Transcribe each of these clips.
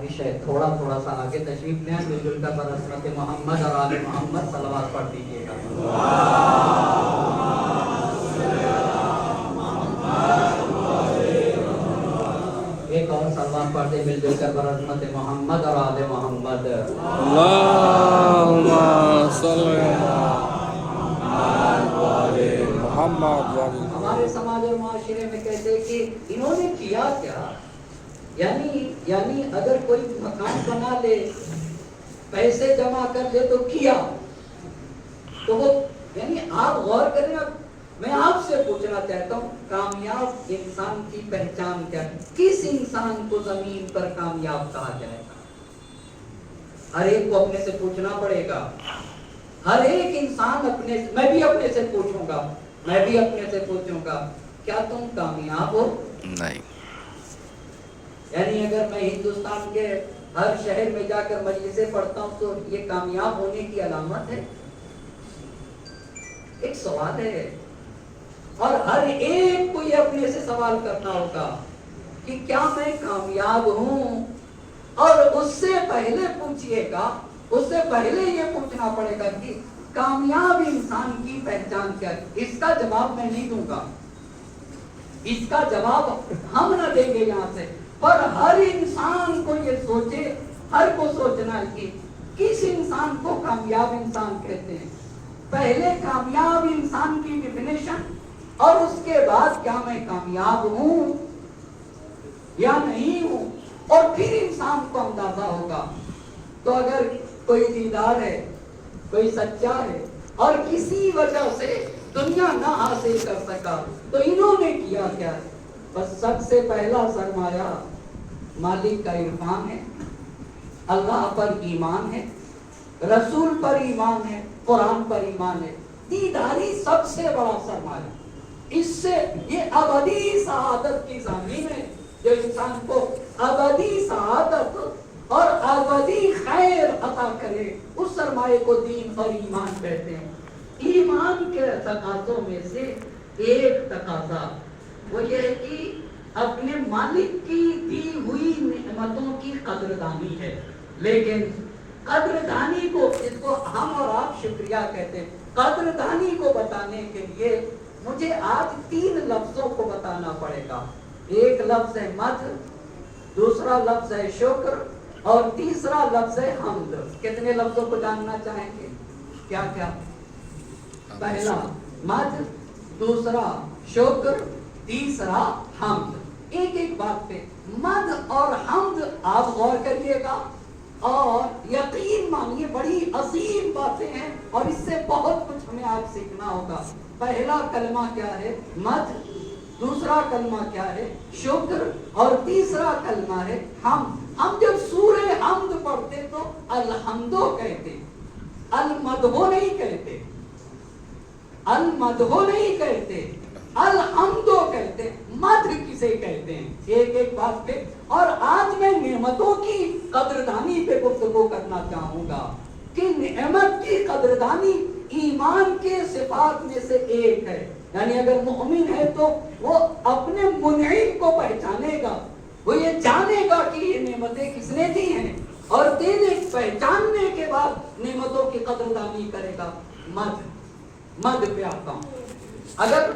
خواہش ہے تھوڑا تھوڑا سا آگے تشریف لیں، مل جل کر برحمت محمد اور آل محمد صلوات پڑھ دیجیے گا۔ ایک اور صلوات پڑھ دیں مل جل کر برحمت محمد اور آل محمد۔ اللہم صلی محمد۔ ہمارے سماج اور معاشرے میں کہتے ہیں کہ انہوں نے کیا کیا، یعنی اگر کوئی مکان بنا لے، پیسے جمع کر لے تو کیا، تو وہ یعنی آپ غور کریں۔ میں آپ سے پوچھنا چاہتا ہوں کامیاب انسان کی پہچان کیا ہے؟ کس انسان کو زمین پر کامیاب کہا جائے گا؟ ہر ایک کو اپنے سے پوچھنا پڑے گا۔ ہر ایک انسان اپنے سے، میں بھی اپنے سے پوچھوں گا کیا تم کامیاب ہو؟ نہیں۔ یعنی اگر میں ہندوستان کے ہر شہر میں جا کر مجلسیں پڑھتا ہوں تو یہ کامیاب ہونے کی علامت ہے؟ ایک سوال ہے، اور ہر ایک کو یہ اپنے سے سوال کرنا ہوگا کہ کیا میں کامیاب ہوں؟ اور اس سے پہلے پوچھئے گا، اس سے پہلے یہ پوچھنا پڑے گا کہ کامیاب انسان کی پہچان کیا ہے؟ اس کا جواب میں نہیں دوں گا، اس کا جواب ہم نہ دیں گے یہاں سے، پر ہر انسان کو یہ سوچے، ہر کو سوچنا ہے کہ کس انسان کو کامیاب انسان کہتے ہیں۔ پہلے کامیاب انسان کی ڈیفینیشن، اور اس کے بعد کیا میں کامیاب ہوں یا نہیں ہوں، اور پھر انسان کو اندازہ ہوگا۔ تو اگر کوئی دیندار ہے، کوئی سچا ہے، اور کسی وجہ سے دنیا نہ حاصل کر سکا تو انہوں نے کیا کیا ہے؟ بس سب سے پہلا سرمایہ مالک کا عرفان ہے، اللہ پر ایمان ہے، رسول پر ایمان ہے، قرآن پر ایمان ہے۔ دینداری سب سے بڑا سرمایہ، اس سے یہ ابدی سعادت کی ضامن ہے، جو انسان کو ابدی سعادت اور ابدی خیر عطا کرے، اس سرمایہ کو دین اور ایمان کہتے ہیں۔ ایمان کے تقاضوں میں سے ایک تقاضا وہ یہ ہے کہ اپنے مالک کی دی ہوئی نعمتوں کی قدردانی ہے، لیکن قدردانی کو، جس کو ہم اور آپ شکریہ کہتے ہیں، قدردانی کو بتانے کے لیے مجھے آج 3 لفظوں کو بتانا پڑے گا۔ ایک لفظ ہے مدح، دوسرا لفظ ہے شکر، اور تیسرا لفظ ہے حمد۔ کتنے لفظوں کو جاننا چاہیں گے؟ کیا کیا؟ پہلا مدح، دوسرا شکر، تیسرا حمد۔ ایک ایک بات پہ، مدح اور حمد آپ غور کریے گا اور یقین مانیے بڑی عظیم باتیں ہیں، اور اس سے بہت کچھ ہمیں آج سیکھنا ہوگا۔ پہلا کلمہ کیا ہے؟ مدح، دوسرا کلمہ کیا ہے؟ شکر، اور تیسرا کلمہ ہے حمد۔ ہم جب سورہ حمد پڑھتے تو الحمدو کہتے، المدحو نہیں کہتے، المدحو نہیں کہتے، الحمدو کہتے۔ مدح کسے کہتے ہیں؟ ایک ایک بات پہ، اور آج میں نعمتوں کی قدردانی پہ گفتگو کرنا چاہوں گا کہ نعمت کی قدردانی ایمان کے صفات میں سے ایک ہے۔ یعنی اگر مومن ہے تو وہ اپنے منعم کو پہچانے گا، وہ یہ جانے گا کہ یہ نعمتیں کس نے دی ہیں، اور پہچاننے کے بعد نعمتوں کی قدردانی کرے گا۔ مدح پہ آتا ہوں۔ اگر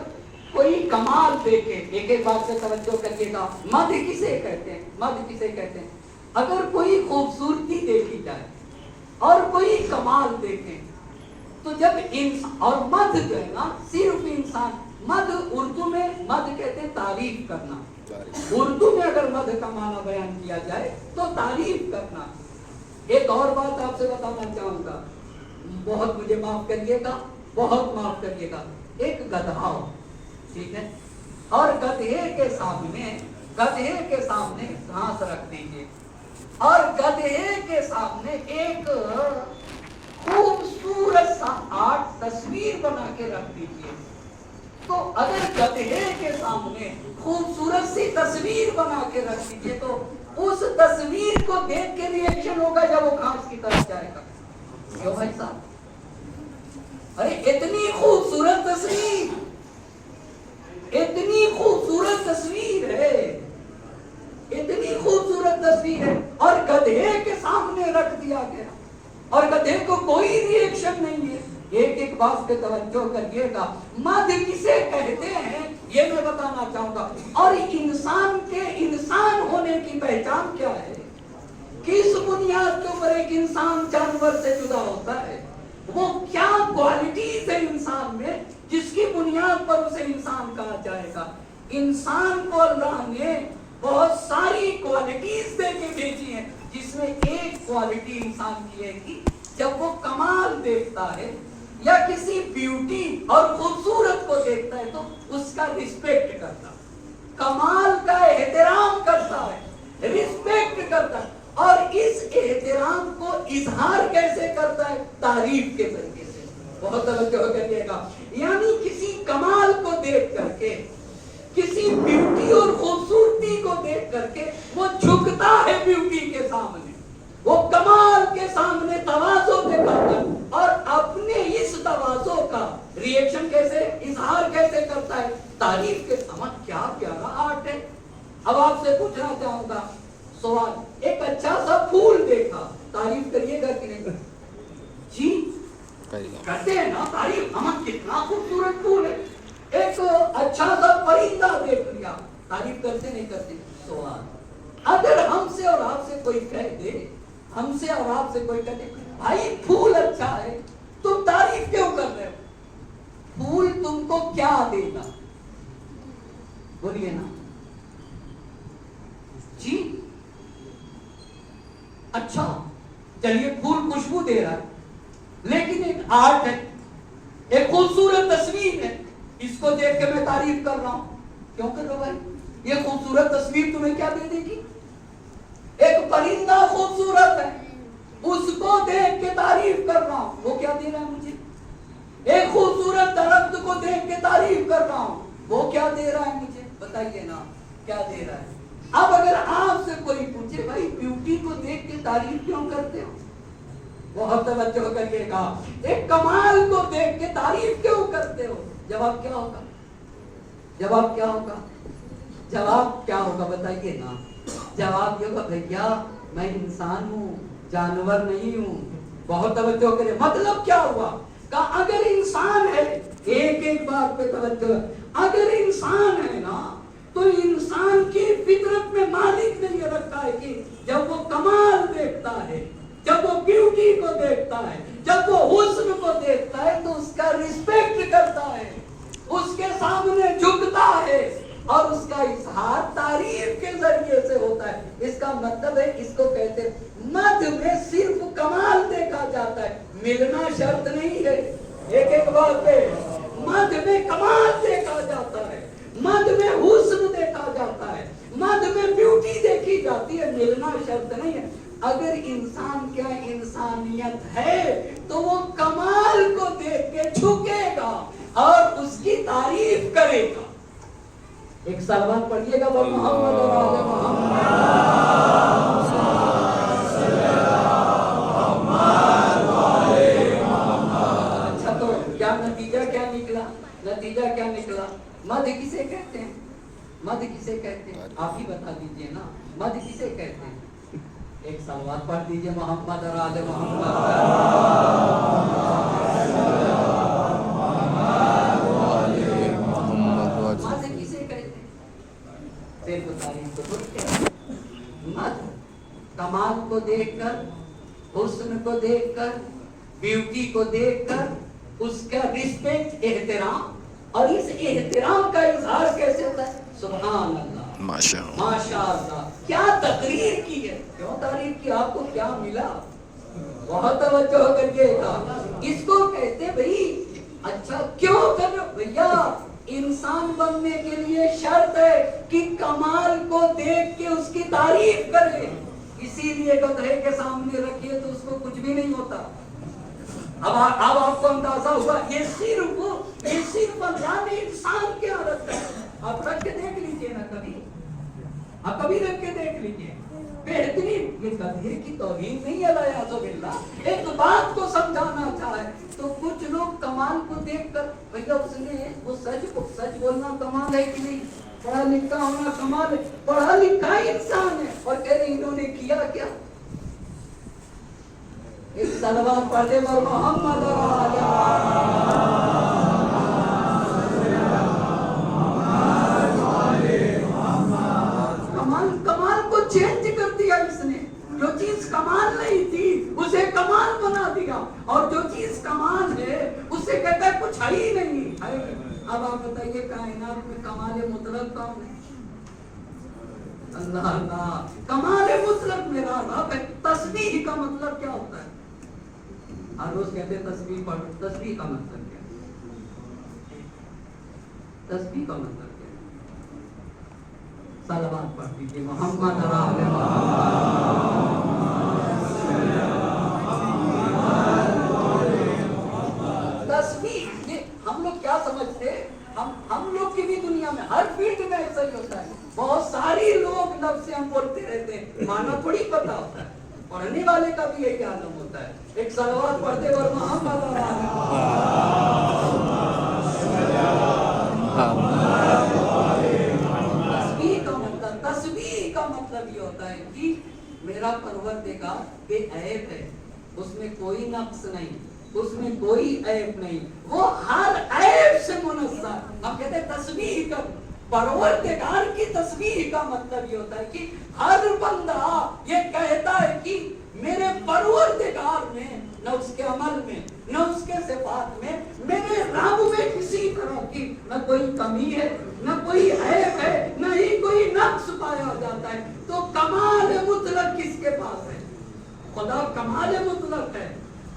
کوئی کمال دیکھے، ایک ایک بات سے توجہ کریے گا، مدح کسے کہتے ہیں؟ مدح کسے کہتے ہیں؟ اگر کوئی خوبصورتی دیکھی جائے اور کوئی کمال دیکھیں تو جب اور مدح جو ہے نا، صرف انسان، مدح اردو میں مدح کہتے ہیں تعریف کرنا۔ اردو میں اگر مدح کا معنی بیان کیا جائے تو تعریف کرنا۔ ایک اور بات آپ سے بتانا چاہوں گا، بہت مجھے معاف کریے گا، بہت معاف کریے گا۔ ایک گدھا ہو، ٹھیک ہے، اور گدھے کے سامنے گھاس رکھ دیجیے، اور گدھے کے سامنے ایک خوبصورت سا آرٹ تصویر بنا کے رکھ دیجیے۔ تو اگر گدھے کے سامنے خوبصورت سی تصویر بنا کے رکھ دیجیے تو اس تصویر کو دیکھ کے ریئیکشن ہوگا جب وہ گھاس کی طرف جائے گا۔ کیوں بھائی صاحب؟ ارے اتنی خوبصورت تصویر، اتنی خوبصورت تصویر ہے، اتنی خوبصورت تصویر ہے، اور گدھے गधे के सामने रख दिया गया और गधे को कोई रिएक्शन नहीं है। एक एक बात पे तवज्जो करिएगा, मध किसे कहते हैं ये मैं बताना चाहूंगा। और इंसान के इंसान होने की पहचान क्या है, किस बुनियाद के ऊपर एक इंसान जानवर से जुदा होता है, वो क्या क्वालिटीज है इंसान में जिसकी बुनियाद पर उसे इंसान कहा जाएगा। इंसान को अल्लाह ने बहुत सारी क्वालिटीज देके भेजी है, जिसमें एक क्वालिटी इंसान की है कि जब वो कमाल देखता है या किसी ब्यूटी और खूबसूरत को देखता है तो उसका रिस्पेक्ट करता है, कमाल का एहतराम करता है, रिस्पेक्ट करता है। और इस एहतराम को इजहार कैसे करता है, तारीफ के तरीके से। बहुत तवज्जो करिएगा, यानी किसी कमाल को देख करके, किसी ब्यूटी और खूबसूरती को देख करके वो झुकता है ब्यूटी के सामने, वो कमाल के सामने तवाज़ो दिखाता है और अपने इस तवाज़ो का रिएक्शन कैसे, इजहार कैसे करता है, तारीफ के सामने। क्या प्यारा आर्ट है। अब आपसे पूछना चाहूंगा सवाल, एक अच्छा सा फूल देखा, तारीफ करिएगा कि नहीं? जी करते हैं ना तारीफ, हम कितना खूबसूरत फूल है। एक अच्छा सा परिंदा देख लिया, तारीफ करते नहीं करते? सवाल, अगर हमसे और आपसे कोई कह दे, हमसे और आपसे कोई कह दे भाई फूल अच्छा है, तुम तारीफ क्यों कर रहे हो? फूल तुमको क्या देगा, बोलिए ना जी। अच्छा चलिए, फूल खुशबू दे रहा है, लेकिन एक आर्ट है, एक खूबसूरत तस्वीर है, इसको देख के मैं तारीफ कर रहा हूं। क्यों कर रहा हूं भाई? ये खूबसूरत तस्वीर तुम्हें क्या दे देगी? एक परिंदा खूबसूरत है, उसको देख के तारीफ कर रहा हूं, वो क्या दे रहा है मुझे? एक खूबसूरत दरख्त को देख के तारीफ कर रहा हूं, वो क्या दे रहा है मुझे? बताइए ना क्या दे रहा है। अब अगर आपसे कोई पूछे भाई ब्यूटी को देख के तारीफ क्यों करते हो, बहुत तवज्जो करिएगा, एक कमाल को देख के तारीफ क्यों करते हो? जवाब क्या होगा? जवाब क्या होगा? जवाब क्या होगा बताइए ना। जवाब ये होगा, भैया मैं इंसान हूँ, जानवर नहीं हूँ। बहुत तवज्जो करिए, मतलब क्या हुआ? कहा अगर इंसान है, एक एक बात पे तवज्जो, अगर इंसान है ना तो इंसान की फितरत में मालिक ने ये रखा है कि जब वो कमाल देखता है, जब वो ब्यूटी को देखता है, जब वो हुस्न को देखता है तो उसका रिस्पेक्ट करता है, उसके सामने झुकता है और उसका इजहार तारीफ के जरिए से होता है। इसका मतलब है, इसको कहते हैं मध में सिर्फ कमाल देखा जाता है, मिलना शर्त नहीं है। एक एक बात पे मध में कमाल देखा जाता है, मध में हुस्न देखा जाता है, मध में ब्यूटी देखी जाती है, मिलना शर्त नहीं है। अगर इंसान क्या इंसानियत है तो वो कमाल को देख के झुकेगा और उसकी तारीफ करेगा। एक सलमान पढ़िएगा, वो मोहम्मद और आले मोहम्मद। अच्छा तो क्या नतीजा क्या निकला? नतीजा क्या निकला? मध किसे कहते हैं? मध किसे कहते हैं? आप ही बता दीजिए ना, मध किसे कहते हैं? एक सलवात पढ़ दीजिए, मोहम्मद और आले मोहम्मद। मध किसे कहते हैं? सिर्फ तारीफ को बोलते हैं। मध कमाल को देखकर, हुस्न को देखकर, ब्यूटी को देखकर उसका रिस्पेक्ट, एहतराम, और इस एहतराम का इजहार कैसे होता है? सुभान अल्लाह, माशाअल्लाह। क्या तकरीर की है, क्यों तारीफ की, आपको क्या मिला? बहुत तवज्जो करिएगा। इसको कहते भाई अच्छा क्यों कर रहे हो? भैया इंसान बनने के लिए शर्त है कि कमाल को देख के उसकी तारीफ करे, इसीलिए गधे के सामने रखिए तो उसको कुछ भी नहीं होता। अब आपको अंदाजा हुआ, ये सिर्फ अल्लाह ने इंसान क्या रखा है। आप रख के देख लीजिए ना कभी, आप कभी रख के देख लीजिए, बेहतरीन। ये गधे की तौहीन नहीं है अल्लाह। एक बात को समझाना चाहे तो कुछ लोग कमाल को देखकर, भैया उसने वो सच बोलना कमाल है कि नहीं, पढ़ा लिखा होना कमाल है, पढ़ा लिखा इंसान है, और कह रहे इन्होंने किया क्या? एक सलवात पढ़ते और मोहम्मद कमाल कमाल को चेंज कर दिया इसने। जो चीज कमाल नहीं थी उसे कमाल बना दिया, और जो चीज कमाल है उसे कहता है कुछ है ही नहीं है। अब आप बताइए कायनात में कमाल मुतलक कौन है? अल्लाह अल्लाह। कमाल मुतलक मेरा रब है। तस्बीह का मतलब क्या होता है? हर रोज कहते हैं तस्बीह पढ़ो, तस्बीह का मतलब क्या है? तस्बीह का मतलब क्या है? सलावत पढ़ दीजिए मोहम्मद तस्बीह। ये हम लोग क्या समझते हैं? हम लोग की भी दुनिया में हर फील्ड में ऐसा ही होता है। बहुत सारी लोग लफ्ज़ से हम बोलते रहते हैं, माना थोड़ी पता होता है। पढ़ने वाले का भी यही आलम होता है। एक सलावत पढ़ते और मोहम्मद तस्बीह का मतलब ये होता है कि मेरा परवरदिगार बेऐब है, उसमें कोई नक्स नहीं, उसमें कोई ऐब नहीं, वो हर ऐब से मुनज़्ज़ह। हम कहते हैं तस्बीह का परवरदिगार की तस्बीह का मतलब ये होता है कि हर बंदा ये कहता है कि मेरे परवरदिगार में, न उसके अमल में, न उसके सिफात में, मेरे रब में किसी तरह की न कोई कमी है, न कोई ऐब है, न ही कोई नक्स पाया जाता है। तो कमाल मुतलक किसके पास है? खुदा कमाल मुतलक है।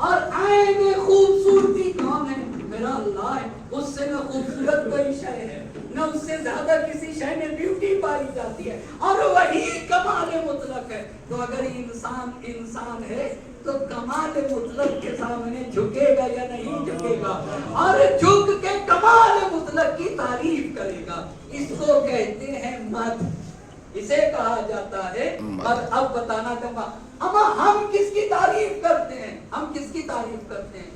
और आईने खूबसूरती कौन है? मेरा अल्लाह है। उससे न खूबसूरत कोई शय है, न उससे ज्यादा किसी शय में ब्यूटी पाई जाती है, और वही कमाल मुतलक है। तो अगर इंसान है तो कमाल मुतलक के सामने झुकेगा या नहीं झुकेगा? और झुक के कमाल मुतलक की तारीफ करेगा। इसको कहते हैं मद, इसे कहा जाता है मद। अब बताना चाहूंगा अमा हम किसकी तारीफ करते हैं? हम किसकी तारीफ करते हैं?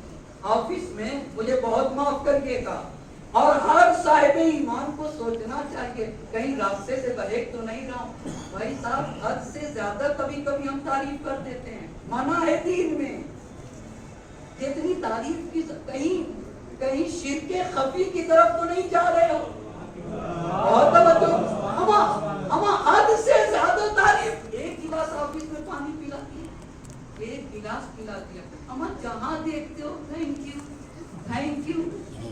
ऑफिस में मुझे बहुत माफ करिएगा, और हर साहिब ईमान को सोचना चाहिए कहीं रास्ते से बहक तो नहीं रहा हूं। भाई साहब हद से ज्यादा कभी कभी हम तारीफ कर देते हैं, मना है दीन में। जितनी तारीफ की कहीं शिरके खफी की तरफ तो नहीं जा रहे हो? बहुत तवज्जो। अमा हद से ज्यादा तारीफ। एक गिलास ऑफिस में पानी पिलाती है, एक गिलास पिलाती है, अमा जहां देखते हो thank you thank you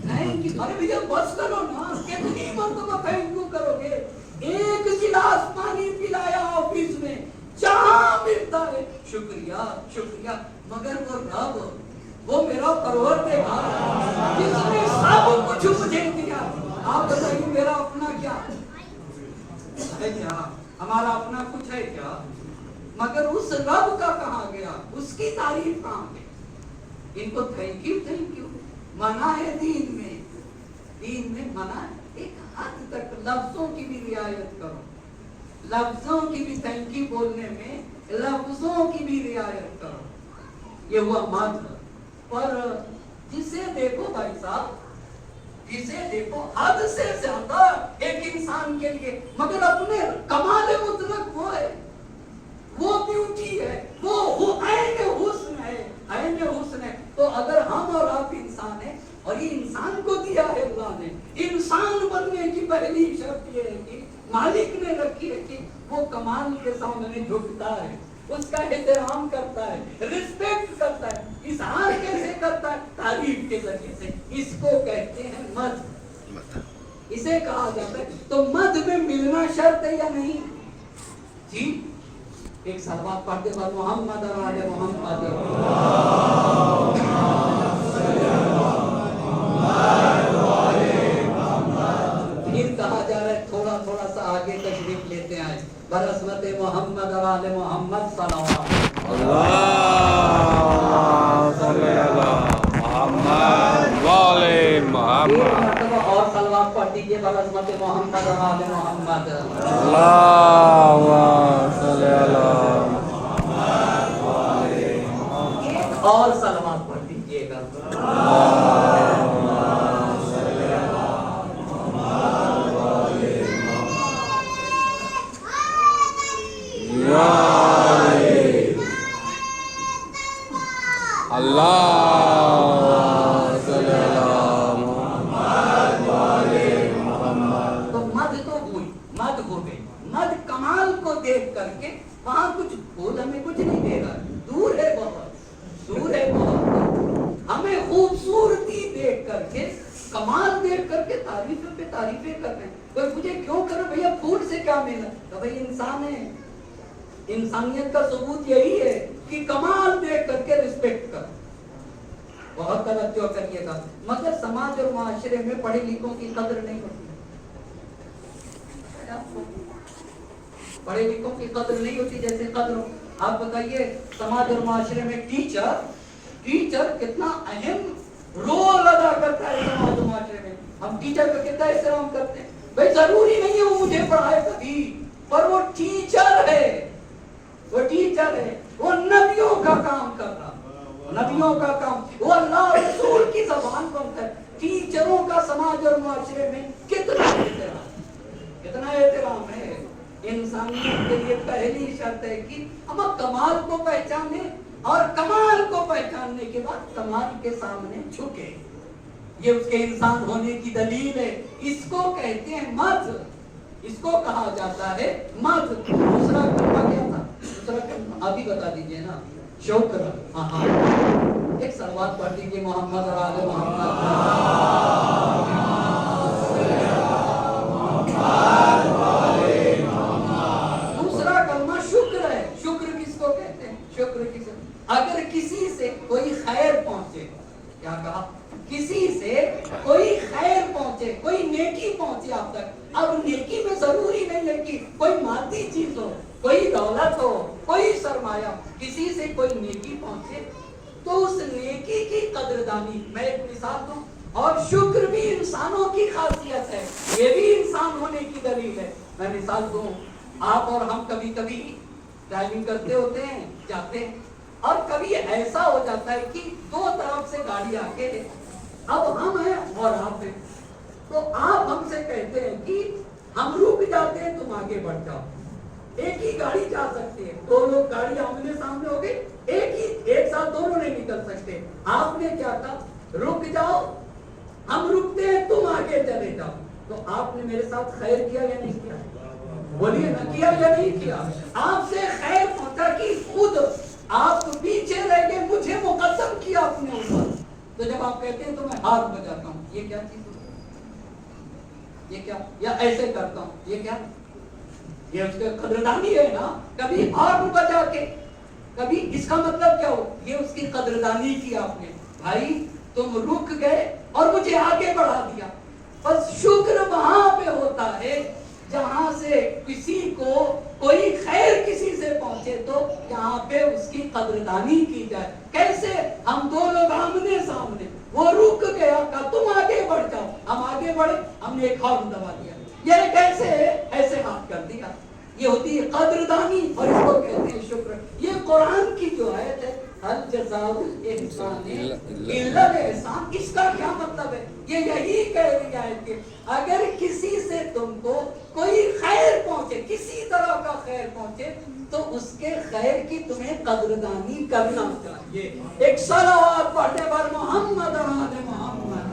thank you. अरे भैया बस करो ना, कितनी मरतबा थैंक यू करोगे? एक गिलास पानी पिलाया ऑफिस में, जहां मिलता है शुक्रिया शुक्रिया। मगर वो रब, वो मेरा परवरदिगार जिसने सब कुछ मुझे दिया। आप बताइए मेरा अपना क्या है? क्या हमारा अपना कुछ है क्या? मगर उस रब का कहाँ गया? उसकी तारीफ कहाँ गई? इनको थैंक यू मना है दीन में मना है। एक हद तक लफ्जों की भी रियायत करो, लफ्जों की भी थैंक यू बोलने में लफ्जों की भी रियायत करो। ये हुआ मद। पर जिसे देखो भाई साहब, जिसे देखो हद से ज्यादा एक इंसान के लिए, मगर अपने कमाल मुतलक वो है, वो ब्यूटी है, वो ऐन हुस्न है, ऐन हुस्न है। तो अगर हम और आप इंसान हैं, और ये इंसान को दिया है अल्लाह ने, इंसान बनने की पहली शर्त ये है कि मालिक ने रखी है कि वो कमाल के सामने झुकता है, उसका एहतराम करता है, रिस्पेक्ट करता है। इज़हार कैसे करता है? तारीफ के जरिए से। इसको कहते हैं मद, इसे कहा जाता है। तो मद में मिलना शर्त है या नहीं? जी एक सलवात पढ़ते बाद मोहम्मद आले मोहम्मद। फिर कहा जा रहा है थोड़ा थोड़ा सा आगे तशरीफ लेते आए, बरस्मत मोहम्मद आले मोहम्मद सलावत। और सलवात पढ़ दीजिए बरस्मत मोहम्मद आले मोहम्मद। और सलवात पढ़ दीजिएगा। کر کے وہاں کچھ پھول ہمیں کچھ نہیں دے رہا، دور ہے بہت، دور ہے بہت، ہمیں خوبصورتی دیکھ کر کے، کمال دیکھ کر کے تعریفیں پہ تعریفیں کر رہے ہیں. کوئی مجھے کیوں کرو بھیا، پھول سے کیا محنت؟ تو بھائی انسان ہے، انسانیت کا ثبوت یہی ہے کہ کمال دیکھ کر کے رسپیکٹ کر. بہت توجہ کریے گا. مگر سماج اور معاشرے میں پڑھے لکھوں کی قدر نہیں ہوتی، پڑھے لکھوں کی قدر نہیں ہوتی جیسے قدر ہو. آپ بتائیے سماج اور معاشرے میں ٹیچر کتنا اہم رول ادا کرتا ہے سماج اور معاشرے میں. ہم ٹیچر کا کتنا احترام کرتے ہیں. بھائی ضروری نہیں ہے وہ مجھے پڑھائے کبھی، پر وہ ٹیچر ہے، وہ ٹیچر ہے، وہ نبیوں کا کام کر رہا، نبیوں کا کام، وہ اللہ رسول کی زبان پر ہے. ٹیچروں کا سماج اور معاشرے میں کتنا احترام ہے. انسانیت کے لیے پہلی شرط ہے کہ ہم کمال کو پہچانے، اور کمال کو پہچاننے کے بعد کمال کے سامنے جھکے. یہ اس کے انسان ہونے کی دلیل ہے. اس کو کہتے ہیں مدح، اس کو کہا جاتا ہے مدح. دوسرا کلمہ کیا تھا؟ دوسرا کلمہ آپ ہی بتا دیجئے نا. شکر. ہاں ایک صلوات پڑھ دیجئے محمد اور آل محمد. دوسرا کلمہ شکر ہے. شکر کس کو کہتے ہیں؟ شکر کس، اگر کسی سے کوئی خیر پہنچے، کیا کہا؟ کسی سے کوئی خیر پہنچے، کوئی نیکی پہنچے آپ تک. اب نیکی میں ضروری نہیں ہے کہ کوئی مادی چیز ہو، کوئی دولت ہو، کوئی سرمایہ، کسی سے کوئی نیکی پہنچے تو اس نیکی کی قدردانی. میں ایک مثال دوں، اور شکر بھی انسانوں کی خاصیت ہے، یہ بھی انسان ہونے کی دلیل ہے. میں مثال دوں، آپ اور ہم کبھی کبھی ڈرائیونگ کرتے ہوتے ہیں، جاتے ہیں، اور کبھی ایسا ہو جاتا ہے کہ دو طرف سے گاڑی آگے ہے، اب ہم ہیں اور آپ ہیں، تو آپ ہم سے کہتے ہیں کہ ہم رک جاتے ہیں، تم آگے بڑھ جاؤ. ایک ہی گاڑی جا سکتی ہے، دو لوگ گاڑی آمنے سامنے ہو گئے، ایک ساتھ دونوں نہیں نکل سکتے. آپ نے کیا کہا؟ رک جاؤ، ہم رکتے ہیں، تم آگے چلے جاؤ. تو آپ نے میرے ساتھ خیر کیا یا نہیں کیا؟ بولیے نہ، کیا یا نہیں کیا؟ آپ سے خیر پہنچا کہ خود آپ پیچھے رہ گئے، مجھے مقدم کیا اپنے اوپر. تو جب آپ کہتے ہیں تو میں ہاتھ بجاتا ہوں، یہ کیا چیز ہے؟ یہ کیا؟ یا ایسے کرتا ہوں، یہ کیا؟ یہ اس کے قدردانی ہے نا. کبھی ہاتھ بجا کے، کبھی اس کا مطلب کیا ہو؟ یہ اس کی قدردانی کی آپ نے. بھائی تم رک گئے اور مجھے آگے بڑھا دیا. بس شکر وہاں پہ ہوتا ہے جہاں سے کسی کو کوئی خیر کسی سے پہنچے تو یہاں پہ اس کی قدردانی کی جائے. کیسے؟ ہم دو لوگ آمنے سامنے، وہ رک گیا، کہا تم آگے بڑھ جاؤ، ہم آگے بڑھے، ہم نے ایک ہارن دبا دیا. یہ کیسے ہے؟ ایسے ہاتھ کر دیا. یہ ہوتی ہے قدردانی، اور اس کو کہتے ہیں شکر. یہ قرآن کی جو آیت ہے ہل جزاء الاحسان الا الاحسان، اس کا کیا مطلب ہے؟ یہ یہی کہہ رہی ہے کہ اگر کسی سے تم کو کوئی خیر پہنچے، کسی طرح کا خیر پہنچے، تو اس کے خیر کی تمہیں قدردانی کرنا چاہیے. ایک صلوات پڑھنے پر محمد اور آل محمد.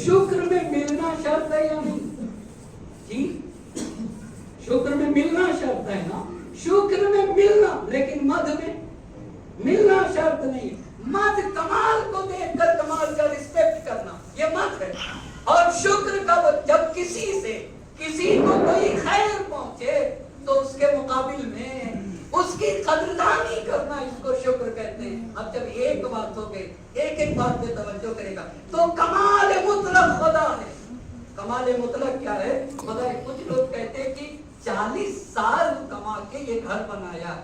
شکر میں ملنا شرط ہے یا نہیں؟ جی شکر میں ملنا شرط ہے نا. شکر میں ملنا، لیکن مدح میں ملنا شرط نہیں. مدح کمال کو دیکھ کر کمال کا رسپیکٹ کرنا، یہ مدح ہے. اور شکر کا جب کسی کو کوئی خیر پہنچے تو اس کے مقابل میں اس کی قدردانی کرنا، اس کو شکر کہتے ہیں. اب جب ایک بات ہو گئی، ایک بات پہ توجہ کرے گا تو کمال مطلق خدا ہے. کمال مطلق کیا ہے؟ خدا ہے. کچھ لوگ کہتے ہیں کہ 40 سال کما کے یہ گھر بنایا،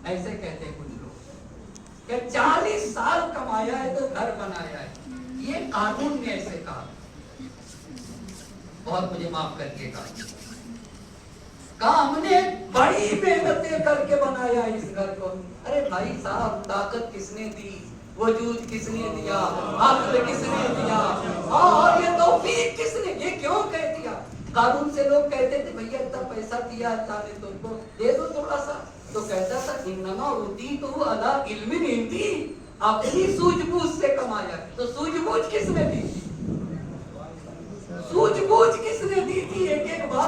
ایسے کہتے ہیں کچھ لوگ کہ 40 سال کمایا ہے تو گھر بنایا ہے. یہ قانون نے ایسے کہا، بہت مجھے معاف کریے گا، کہا ہم نے بڑی محنتیں کر کے بنایا اس گھر کو. ارے بھائی صاحب، طاقت کس نے دی؟ وجود کس نے دیا؟ عقل کس نے دیا؟ اور یہ توفیق کس نے؟ یہ کیوں کہہ دیا؟ قانون سے لوگ کہتے تھے بھیا اتنا پیسہ دیا اللہ نے تم کو، دے دو تھوڑا سا. تو کہتا تھا انما اوتیتہ علی علم عندی، اپنی سوجھ بوجھ سے کمایا. تو سوجھ بوجھ کس نے دی؟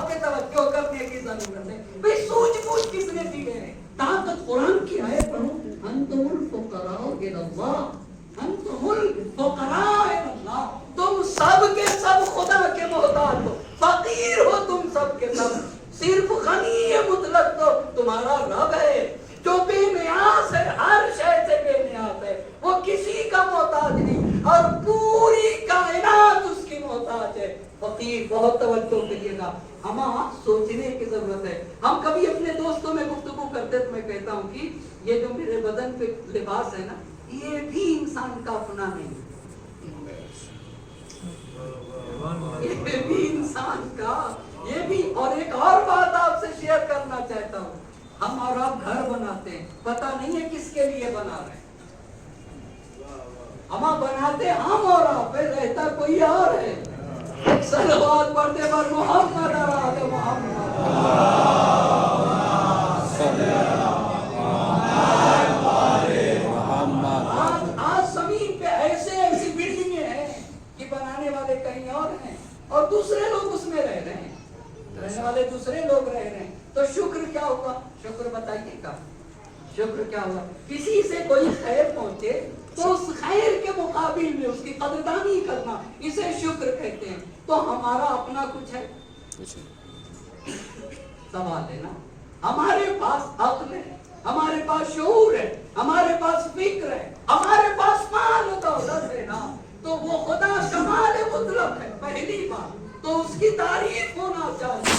बात पे तवज्जो करने की जरूरत है। भाई सूझबूझ किसने दी है? ताकत कुरान की आयत पढ़ो, अंतुमुल फुकराओ इलल्लाह, अंतुमुल फुकराओ इलल्लाह, तुम सब के सब खुदा के मोहताज हो, फकीर हो तुम सब के सब, सिर्फ गनी मुतलक तो तुम्हारा रब है जो बेनियाज है, हर शय से बेनियाज है, वो किसी का मोहताज नहीं और पूरी कायनात उसकी मोहताज है। फकीर, बहुत तवज्जो करिएगा, हमें सोचने की जरूरत है। हम कभी अपने दोस्तों में गुफ्तगू करते तो मैं कहता हूँ कि ये जो मेरे बदन पे लिबास है ना, ये भी इंसान का अपना नहीं, ये भी इंसान का, ये भी। और एक और बात आपसे शेयर करना चाहता हूँ, हम और आप घर बनाते हैं, पता नहीं है किसके लिए बना रहे हैं। हम बनाते हम और आप, रहता कोई और है। सलवात पढ़ते पर मोहम्मद आले मोहम्मद, आज जमीन पे ऐसे ऐसी बिल्डिंगें हैं कि बनाने वाले कहीं और हैं और दूसरे लोग उसमें रह रहे हैं, रहने वाले दूसरे लोग रह रहे हैं। तो शुक्र क्या हुआ? शुक्र बताइएगा, शुक्र क्या हुआ? किसी से कोई खैर पहुंचे तो उस खैर के मुकाबिल में उसकी कदरदानी करना, इसे शुक्र कहते हैं। तो हमारा अपना कुछ है? सवाल है ना। हमारे पास अक्ल है, हमारे पास शऊर है, हमारे पास फिक्र है, हमारे पास माल दौलत है ना, तो वो खुदा कमाल मुतलक है। पहली बात तो उसकी तारीफ होना चाहिए।